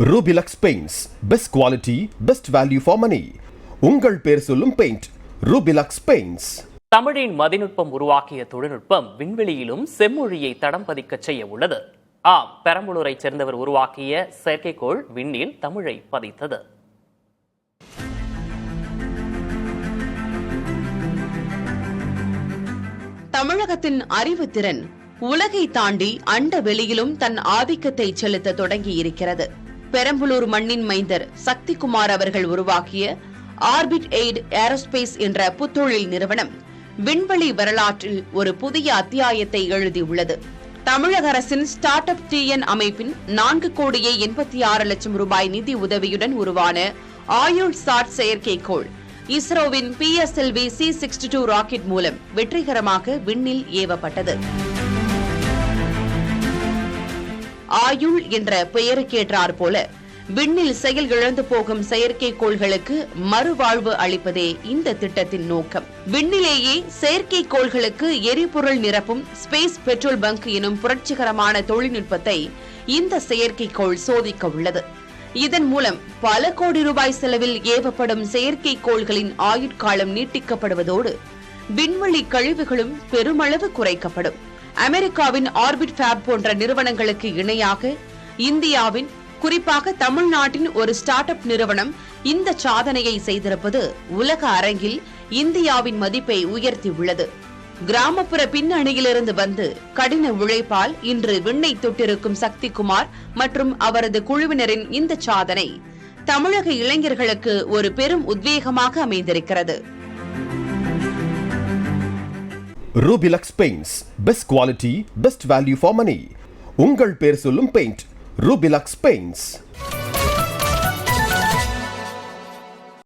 Rubilux Paints, best quality, best value for money. உங்கள் பேர் சொல்லும் பெயிண்ட் Rubilux Paints. தமிழின் மதிநுட்பம் உருவாக்கிய தொழில்நுட்பம் விண்வெளியிலும் செம்மொழியை தடம் பதிக்க செய்ய உள்ளது. பெரம்பலூரை சேர்ந்தவர் உருவாக்கிய செயற்கைக்கோள் விண்ணில் தமிழை பதித்தது. தமிழகத்தின் அறிவுத்திறன் உலகை தாண்டி அண்ட வெளியிலும் தன் ஆதிக்கத்தை செலுத்த தொடங்கி இருக்கிறது. பெரம்பலூர் மண்ணின் மைந்தர் சக்திகுமார் அவர்கள் உருவாக்கிய ஆர்பிட் எய்ட் ஏரோஸ்பேஸ் என்ற புத்தொழில் நிறுவனம் விண்வெளி வரலாற்றில் ஒரு புதிய அத்தியாயத்தை எழுதியுள்ளது. தமிழக அரசின் ஸ்டார்ட் அப் TN அமைப்பின் 4,86,00,000 ரூபாய் நிதி உதவியுடன் உருவான ஆயுள் சாட் செயற்கைக்கோள் இஸ்ரோவின் PSLV C-62 ராக்கெட் மூலம் வெற்றிகரமாக விண்ணில் ஏவப்பட்டது. ஆயுள் என்ற பெயருக்கேற்றார் போல விண்ணில் செயல் இழந்து போகும் செயற்கைக்கோள்களுக்கு மறுவாழ்வு அளிப்பதே இந்த திட்டத்தின் நோக்கம். விண்ணிலேயே செயற்கைக்கோள்களுக்கு எரிபொருள் நிரப்பும் ஸ்பேஸ் பெட்ரோல் பங்க் எனும் புரட்சிகரமான தொழில்நுட்பத்தை இந்த செயற்கைக்கோள் சோதிக்க உள்ளது. இதன் மூலம் பல கோடி ரூபாய் செலவில் ஏவப்படும் செயற்கைக்கோள்களின் ஆயுட்காலம் நீட்டிக்கப்படுவதோடு விண்வெளி கழிவுகளும் பெருமளவு குறைக்கப்படும். அமெரிக்காவின் ஆர்பிட் ஃபேப் போன்ற நிறுவனங்களுக்கு இணையாக இந்தியாவின் குறிப்பாக தமிழ்நாட்டின் ஒரு ஸ்டார்ட் அப் நிறுவனம் இந்த சாதனையை செய்திருப்பது உலக அரங்கில் இந்தியாவின் மதிப்பை உயர்த்தியுள்ளது. கிராமப்புற பின்னணியிலிருந்து வந்து கடின உழைப்பால் இன்று விண்ணை தொட்டிருக்கும் சக்திகுமார் மற்றும் அவரது குழுவினரின் இந்த சாதனை தமிழக இளைஞர்களுக்கு ஒரு பெரும் உத்வேகமாக அமைந்திருக்கிறது. Rubilux Paints, best quality, best value for money. உங்கள் பேர் சொல்லும் பெயிண்ட் Rubilux Paints.